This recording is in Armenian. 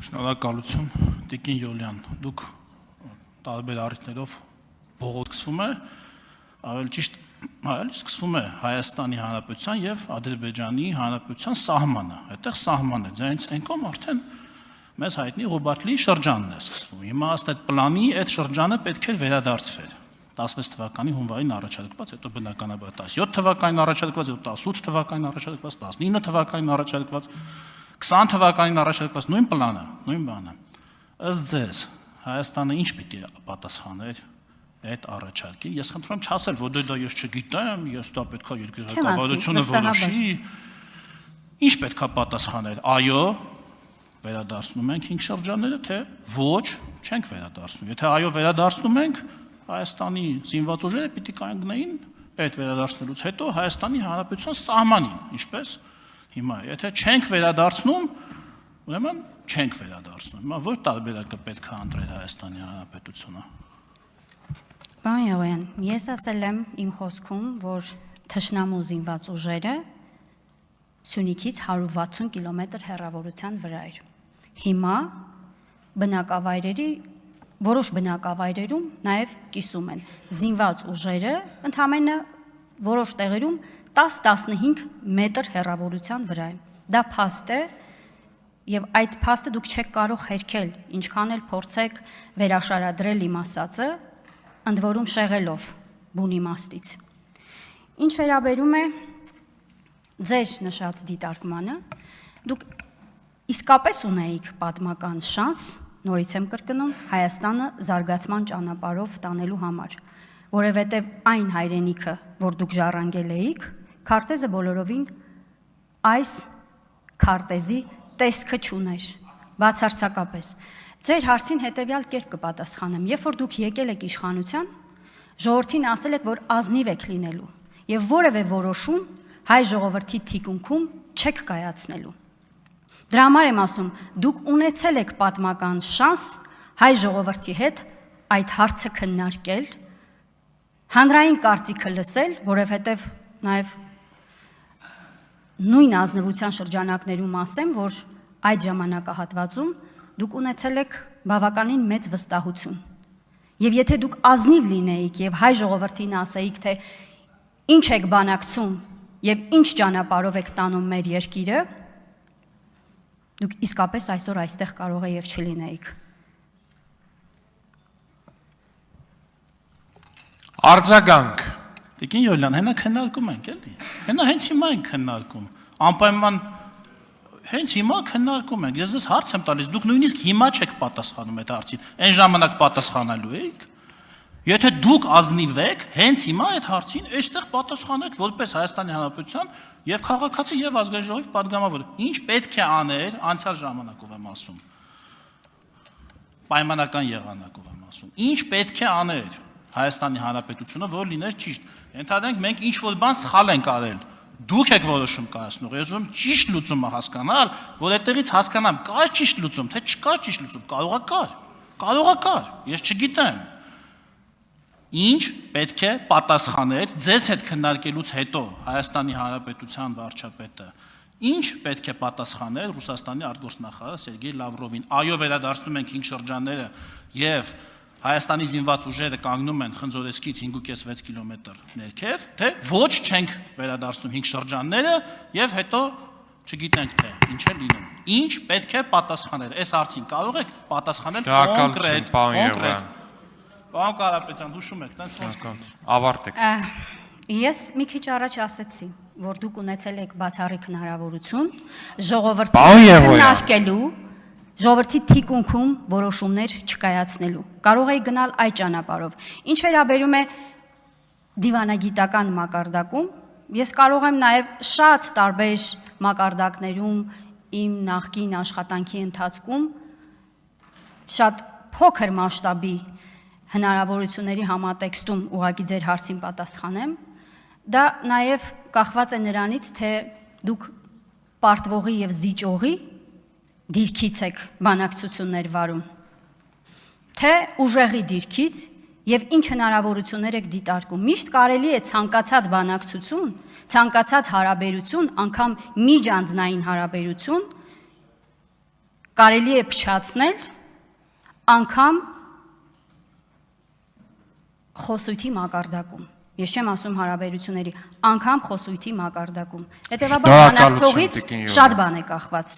Շնորհակալություն, Տիկին Յոլյան, դուք տարբեր առիթներով բողոք սկսվում է, ավելի ճիշտ սկսվում է Հայաստանի Հանրապետության եւ Ադրբեջանի Հանրապետության սահմանը, այդտեղ սահման է, դրանից այնքան արդեն մեզ հայտնի Ղուբատլի շրջանն է սկսվում։ Հիմա ըստ այդ պլանի այդ շրջանը պետք է վերադարձվեր 16 թվականի հունվարին առաջարկված, հետո բնականաբար 17 թվականին առաջարկված, հետո 18 թվականին առաջարկված, 19 թվականին առաջարկված, 20 թվականին առաջարկված նույն պլանը, նույն բանը։ Ըստ ձեզ Հայաստանը ինչ պիտի պատասխաներ այդ առաջարկին։ Ես խնդրում եմ չասել, որ դա ես չգիտեմ, ես դա պետքա երկրի ղեկավարությունը որոշի։ Ինչ պետքա պատասխաներ։ Այո, վերադարձնում ենք 5 շրջանները, թե ոչ, չենք վերադարձնում։ Եթե այո վերադարձնում ենք, Հայաստանի զինված ուժերը պիտի կանգնեին այդ վերադարձնելուց հետո Հայաստանի Հանրապետության սահմանին, ինչպես հիմա, եթե չենք վերադարձնում, ուրեմն չենք վերադարձնում։ Հիմա որ տարբերակը պետք է ընտրել Հայաստանի Հանրապետությունը։ Պարոն Եղոյան, ես ասել եմ իմ խոսքում, որ թշնամու զինված ուժերը Սյունիքից 160 կիլոմետր հեռավորության վրա էր։ Հիմա բնակավայրերի որոշ բնակավայրերում նաև կիսում են զինված ուժերը, ընդամենը որոշ տեղերում 10-15 մետր հեռավորության վրա են։ Դա փաստ է, եւ այդ փաստը դուք չեք կարող հերքել, ինչքան էլ փորձեք վերաշարադրել իմ ասածը, ընդ որում շեղելով բուն իմաստից։ Ինչ վերաբերում է ձեր նշած դիտարկմանը, դուք իսկապես ունեիք պատմական շանս, նորից եմ կրկնում, Հայաստանը զարգացման ճանապարհով տանելու համար, որովհետև այն հայրենիքը, որ դուք ժառանգել էիք, քարտեզը բոլորովին այս քարտեզի տեսքը չուներ, բացարձակապես։ Ձեր հարցին հետևյալ կերպ կպատասխանեմ, երբ որ դուք եկել եք իշխանության, ժողովրդին ասել եք, որ ազնիվ եք լինելու եւ որևէ որոշում հայ ժողովրդի թիկունքում չեք կայացնելու։ Դրա համար եմ ասում, դուք ունեցել եք պատմական շանս հայ ժողովրդի հետ այդ հարցը քննարկել, հանրային կարծիքը լսել, որովհետև նաև նույն ազնվության շրջանակներում ասեմ, որ այդ ժամանակահատվածում դուք ունեցել եք բավականին մեծ վստահություն։ Եվ եթե դուք ազնիվ լինեիք եւ հայ ժողովրդին ասեիք, թե ինչ եք բանակցում եւ ինչ ճանապարհով եք տանում մեր երկիրը, դուք իսկապես այսօր այստեղ կարող է եւ չլինեիք։ Արձագանք։ Տիկին Յոլյան, հենա քննարկում ենք, էլի։ Հենա հենց հիմա ենք քննարկում։ Անպայման հենց հիմա քննարկում ենք։ Ես ձեզ հարց եմ տալիս, դուք նույնիսկ հիմա չեք պատասխանում այդ հարցին։ Այն ժամանակ պատասխանելու էիք։ Եթե դուք ազնիվ եք, հենց հիմա այդ հարցին այստեղ պատասխանեք որպես Հայաստանի Հանրապետության եւ քաղաքացի եւ ազգային ժողովի падգամավոր։ Ինչ պետք է աներ անցյալ ժամանակով եմ ասում։ Պայմանական եղանակով եմ ասում։ Ինչ պետք է աներ Հայաստանի Հանրապետությունը, որ լիներ ճիշտ։ Ենթադրենք մենք ինչ որ բան սխալ ենք արել։ Դուք եք որոշում կայացնող։ Ես ուզում ճիշտ լուծումը հասկանալ, որ այդտեղից հասկանամ կա ճիշտ լուծում, թե չկա ճիշտ լուծում, կարող է կար։ Կարող է կար, ես չգիտեմ։ Ինչ պետք է պատասխաներ ձեզ հետ քննարկելուց հետո Հայաստանի Հանրապետության վարչապետը, ինչ պետք է պատասխաներ Ռուսաստանի արտգործնախարար Սերգեյ Լավրովին։ Այո, վերադարձնում ենք 5 շրջանները եւ Հայաստանի զինված ուժերը կանգնում են Խնձորեսկից 5.5-6 կիլոմետր ներքև, թե ոչ չենք վերադարձնում 5 շրջանները եւ հետո չգիտենք թե ինչ է լինում։ Ինչ պետք է պատասխաներ։ Այս հարցին կարող եք պատասխանել կոնկրետ։ Պարոն Կարապետյան, հուշում եք, տենց խոսք։ Ավարտեք։ Ես մի քիչ առաջ ասեցի, որ դուք ունեցել եք բացառիկ հնարավորություն ժողովրդին քննարկելու, ժողովրդի թիկունքում որոշումներ չկայացնելու։ Կարող եք գնալ այդ ճանապարհով։ Ինչ վերաբերում է դիվանագիտական մակարդակում, ես կարող եմ նաև շատ տարբեր մակարդակներում իմ նախկին աշխատանքի ընթացքում շատ փոքր մասշտաբի հնարավորությունների համատեքստում ուղղակի ձեր հարցին պատասխանեմ, դա նաև կախված է նրանից, թե դուք պարտվողի եւ զիջողի դիրքից եք բանակցություններ վարում, թե ուժեղի դիրքից եւ ինչ հնարավորություններ եք դիտարկում։ Միշտ կարելի է ցանկացած բանակցություն, ցանկացած հարաբերություն, անգամ միջանձնային հարաբերություն կարելի է փչացնել անգամ խոսույթի մակարդակում։ Ես չեմ ասում հարաբերությունների, անգամ խոսույթի մակարդակում։ Հետևաբար բանակցողից շատ բան է կախված։